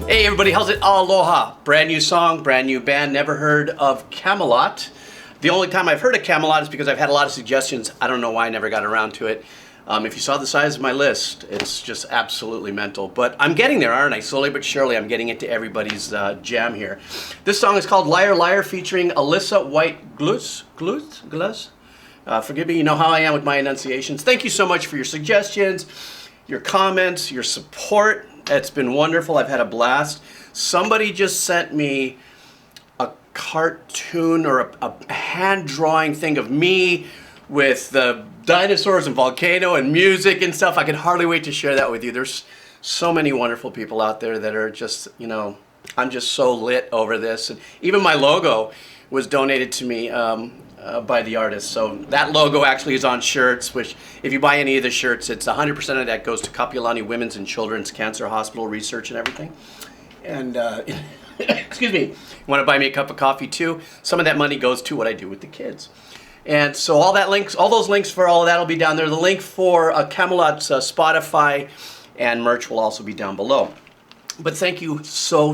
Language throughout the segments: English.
Hey everybody, how's it? Aloha! Brand new song, brand new band. Never heard of Kamelot. The only time I've heard of Kamelot is because I've had a lot of suggestions. I don't know why I never got around to it. If you saw the size of my list, it's just absolutely mental. But I'm getting there, aren't I? Slowly but surely, I'm getting into everybody's jam here. This song is called Liar Liar, featuring Alissa Gluz. Forgive me, you know how I am with my enunciations. Thank you so much for your suggestions, your comments, your support. It's been wonderful. I've had a blast. Somebody just sent me a cartoon or a hand-drawing thing of me with the dinosaurs and volcano and music and stuff. I can hardly wait to share that with you. There's so many wonderful people out there that are just, you know, I'm just so lit over this. And even my logo was donated to me by the artist. So that logo actually is on shirts, which if you buy any of the shirts, it's 100% of that goes to Kapilani Women's and Children's Cancer Hospital research and everything. And excuse me, you want to buy me a cup of coffee too? Some of that money goes to what I do with the kids. And so all those links for all of that will be down there. The link for Kamelot's Spotify and merch will also be down below. But thank you so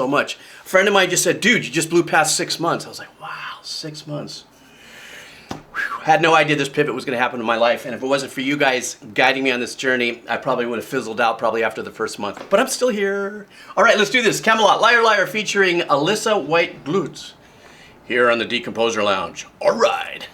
much. A friend of mine just said, dude, you just blew past 6 months. I was like, wow, 6 months. Whew. Had no idea this pivot was going to happen in my life, and if it wasn't for you guys guiding me on this journey, I probably would have fizzled out probably after the first month. But I'm still here. All right, let's do this. Kamelot, Liar Liar, featuring Alissa Gluz, here on the Decomposer Lounge. All right.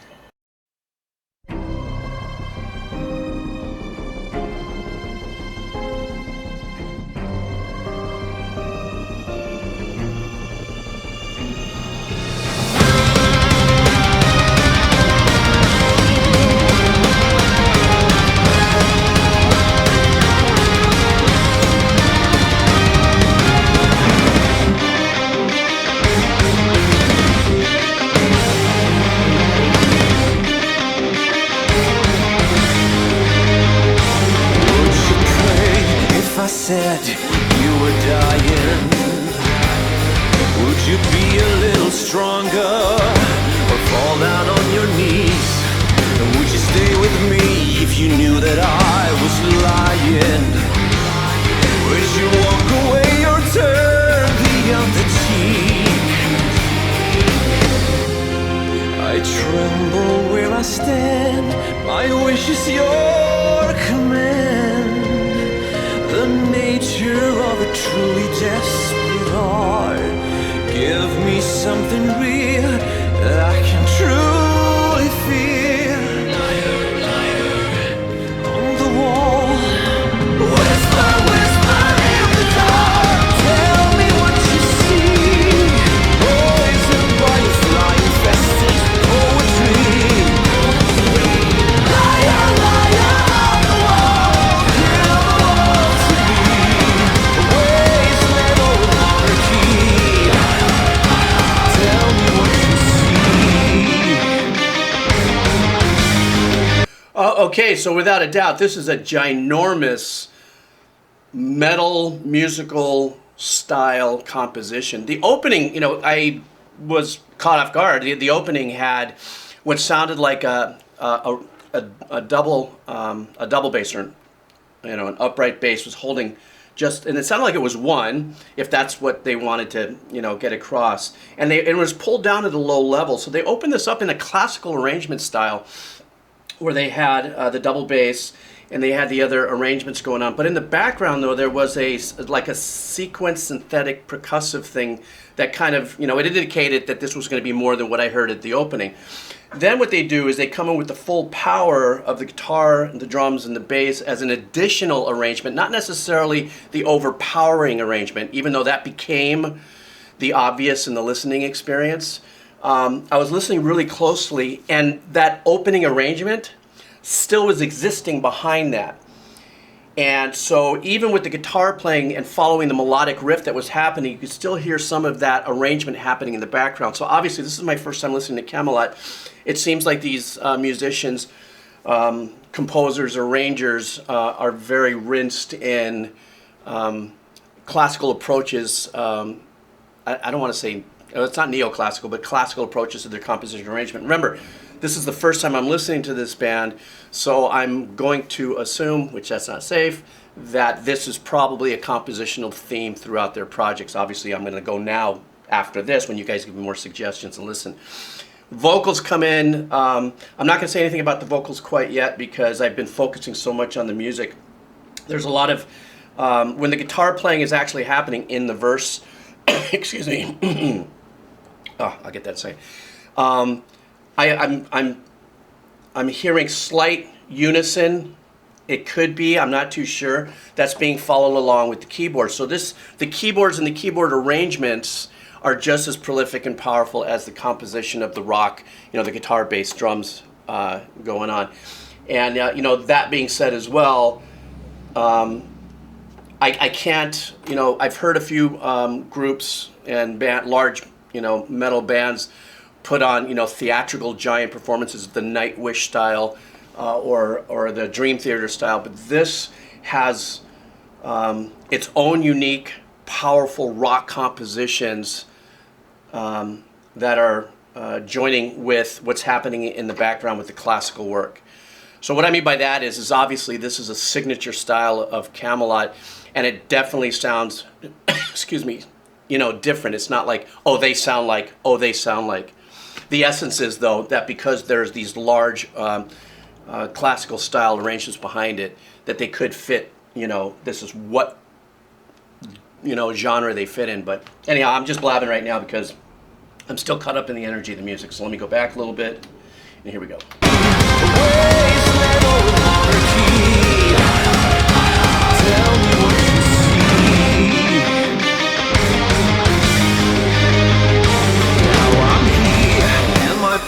Said you were dying, would you be a little stronger or fall down on your knees? And would you stay with me if you knew that I was lying? Would you walk away or turn the other cheek? I tremble where I stand, my wish is your command. The nature of a truly desperate heart. Give me something real that I can truly feel. Liar, liar, on the wall. Whisper, whisper in the dark. Tell me what you see. Poison by your fly-infested poetry. Liar, liar, on the wall. Kill the wall. Okay, so without a doubt, this is a ginormous metal musical style composition. The opening, you know, I was caught off guard. The opening had what sounded like a double bass, or you know, an upright bass was holding just, and it sounded like it was one, if that's what they wanted to, you know, get across. And it was pulled down at a low level. So they opened this up in a classical arrangement style, where they had the double bass and they had the other arrangements going on. But in the background, though, there was like a sequence synthetic percussive thing that kind of, you know, it indicated that this was going to be more than what I heard at the opening. Then what they do is they come in with the full power of the guitar, and the drums, and the bass as an additional arrangement, not necessarily the overpowering arrangement, even though that became the obvious in the listening experience. I was listening really closely, and that opening arrangement still was existing behind that. And so even with the guitar playing and following the melodic riff that was happening, you could still hear some of that arrangement happening in the background. So obviously, this is my first time listening to Kamelot. It seems like these musicians, composers, arrangers are very rinsed in classical approaches. I don't want to say, it's not neoclassical, but classical approaches to their composition arrangement. Remember, This is the first time I'm listening to this band, so I'm going to assume, which that's not safe, that this is probably a compositional theme throughout their projects. Obviously, I'm going to go now after this when you guys give me more suggestions and listen. Vocals come in. I'm not going to say anything about the vocals quite yet because I've been focusing so much on the music. There's a lot of when the guitar playing is actually happening in the verse. Excuse me. Oh, I'll get that saying. I'm hearing slight unison. It could be, I'm not too sure. That's being followed along with the keyboard. So the keyboards and the keyboard arrangements are just as prolific and powerful as the composition of the rock, the guitar, bass, drums going on. And that being said as well, I can't, I've heard a few groups and large, metal bands put on, theatrical giant performances, the Nightwish style or the Dream Theater style, but this has its own unique, powerful rock compositions that are joining with what's happening in the background with the classical work. So what I mean by that is obviously this is a signature style of Kamelot, and it definitely sounds, excuse me, different. It's not like, oh, they sound like, oh, they sound like. The essence is, though, that because there's these large classical style arrangements behind it, that they could fit, this is what, genre they fit in. But anyhow, I'm just blabbing right now because I'm still caught up in the energy of the music. So let me go back a little bit, and here we go.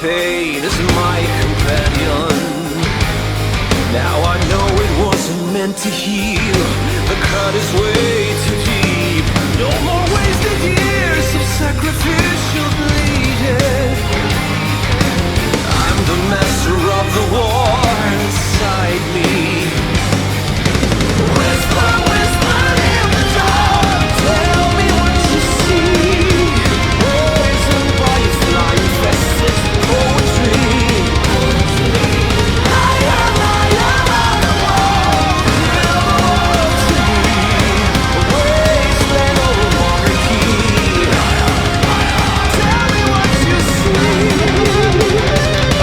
Pain is my companion. Now I know it wasn't meant to heal. The cut is way too deep. No more wasted years of sacrificial bleeding. I'm the master of the war inside me. Whisper, whisper in the dark. Tell me what you see. Poisoned by a fly-infested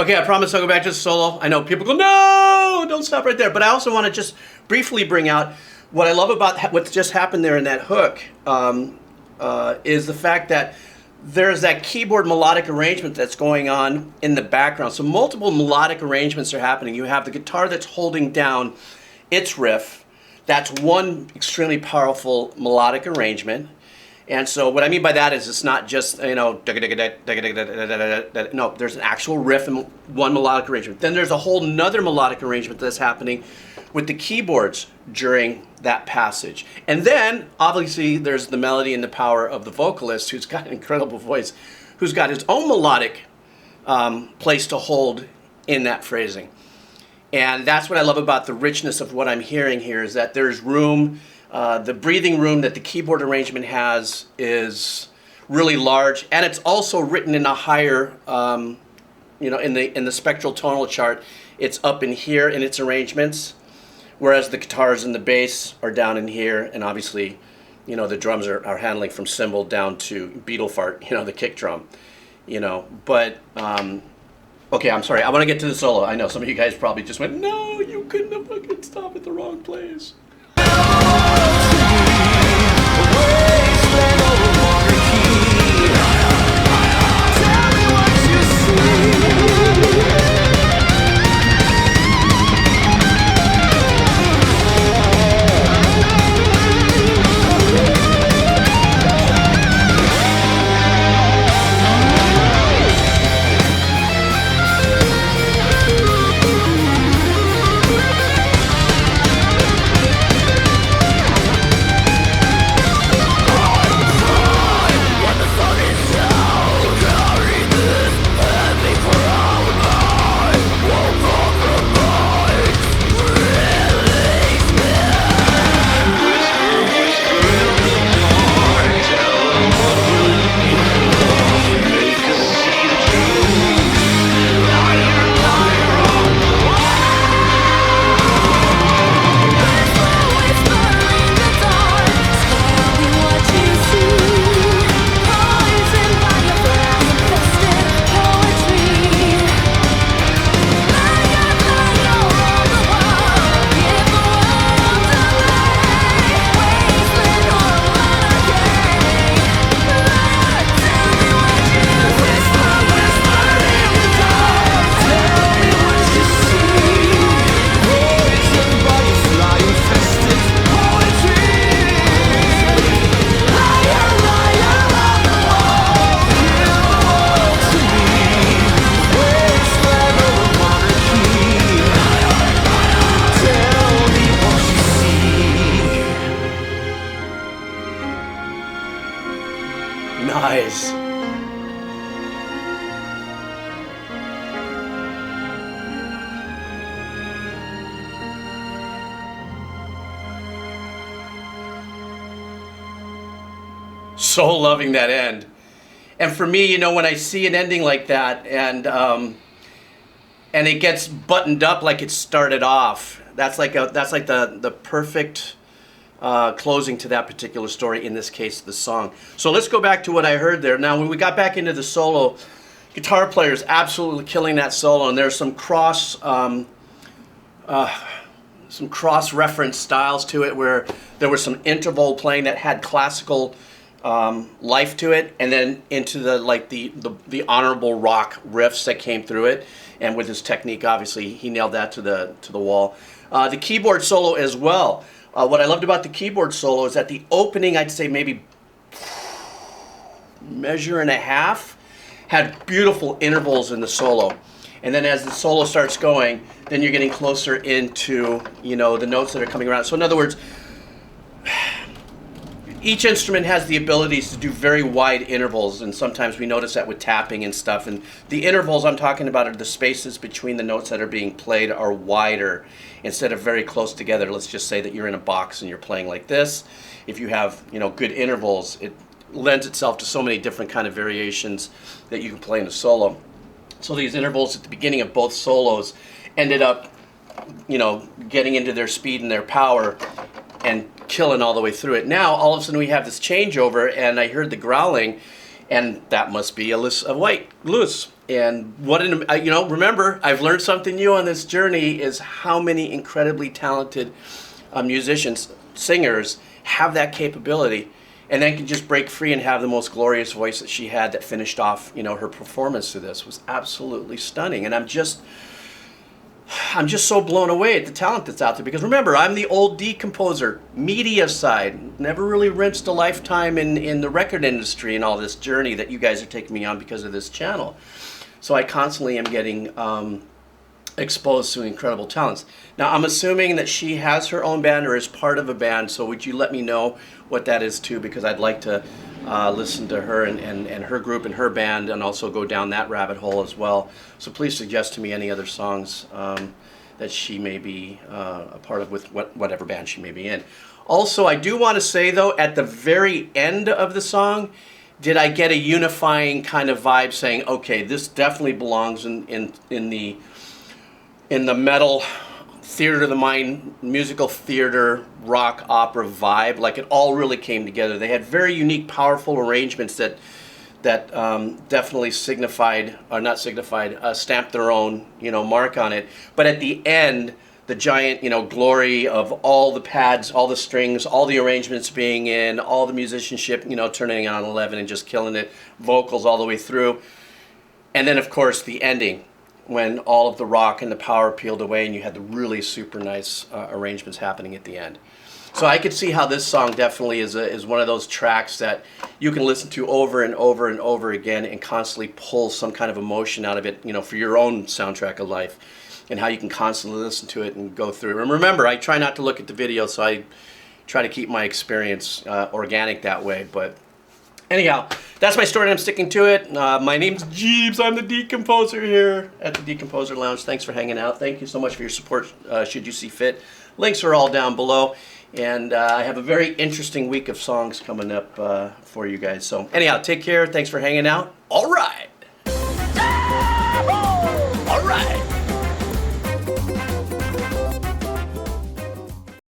Okay, I promise I'll go back to the solo. I know people go, no, don't stop right there. But I also want to just briefly bring out what I love about what's just happened there in that hook is the fact that there's that keyboard melodic arrangement that's going on in the background. So multiple melodic arrangements are happening. You have the guitar that's holding down its riff. That's one extremely powerful melodic arrangement. And so what I mean by that is it's not just, no, there's an actual riff and one melodic arrangement. Then there's a whole nother melodic arrangement that's happening with the keyboards during that passage. And then, obviously, there's the melody and the power of the vocalist, who's got an incredible voice, who's got his own melodic place to hold in that phrasing. And that's what I love about the richness of what I'm hearing here, is that there's room. The breathing room that the keyboard arrangement has is really large, and it's also written in a higher, in the spectral tonal chart, it's up in here in its arrangements, whereas the guitars and the bass are down in here, and obviously, the drums are handling from cymbal down to beetle fart, the kick drum, But okay, I'm sorry. I want to get to the solo. I know some of you guys probably just went, no, you couldn't have fucking stopped at the wrong place. so loving that end. And for me, you know, when I see an ending like that, and it gets buttoned up like it started off, that's like the perfect closing to that particular story. In this case, the song. So let's go back to what I heard there. Now, when we got back into the solo, guitar players absolutely killing that solo, and there's some cross-reference styles to it, where there was some interval playing that had classical life to it, and then into the honorable rock riffs that came through it. And with his technique, obviously, he nailed that to the wall. The keyboard solo as well. What I loved about the keyboard solo is that the opening, I'd say maybe measure and a half, had beautiful intervals in the solo. And then as the solo starts going, then you're getting closer into, you know, the notes that are coming around. So in other words, each instrument has the abilities to do very wide intervals, and sometimes we notice that with tapping and stuff. And the intervals I'm talking about are the spaces between the notes that are being played are wider instead of very close together. Let's just say that you're in a box and you're playing like this. If you have, you know, good intervals, it lends itself to so many different kind of variations that you can play in a solo. So these intervals at the beginning of both solos ended up, you know, getting into their speed and their power and killing all the way through it. Now, all of a sudden, we have this changeover, and I heard the growling, and that must be Alissa White, Gluz. And what you know, remember, I've learned something new on this journey, is how many incredibly talented musicians, singers, have that capability, and then can just break free and have the most glorious voice that she had that finished off, you know, her performance to this was absolutely stunning. And I'm just so blown away at the talent that's out there, because remember, I'm the old Decomposer media side, never really rinsed a lifetime in the record industry and all this journey that you guys are taking me on because of this channel. So I constantly am getting exposed to incredible talents. Now, I'm assuming that she has her own band or is part of a band, so would you let me know what that is too, because I'd like to listen to her and her group and her band, and also go down that rabbit hole as well. So please suggest to me any other songs that she may be a part of with whatever band she may be in. Also, I do want to say though, at the very end of the song, did I get a unifying kind of vibe saying, okay, this definitely belongs in the metal theater of the mind, musical theater, rock opera vibe? Like, it all really came together. They had very unique, powerful arrangements that definitely stamped their own, you know, mark on it. But at the end, the giant, you know, glory of all the pads, all the strings, all the arrangements being in, all the musicianship, you know, turning on 11 and just killing it, vocals all the way through. And then, of course, the ending, when all of the rock and the power peeled away and you had the really super nice arrangements happening at the end. So I could see how this song definitely is one of those tracks that you can listen to over and over and over again and constantly pull some kind of emotion out of it, you know, for your own soundtrack of life, and how you can constantly listen to it and go through it. And remember, I try not to look at the video, so I try to keep my experience organic that way. But anyhow, that's my story and I'm sticking to it. My name's Geebz. I'm the Decomposer here at the Decomposer Lounge. Thanks for hanging out. Thank you so much for your support, should you see fit. Links are all down below. And I have a very interesting week of songs coming up for you guys. So anyhow, take care. Thanks for hanging out. All right.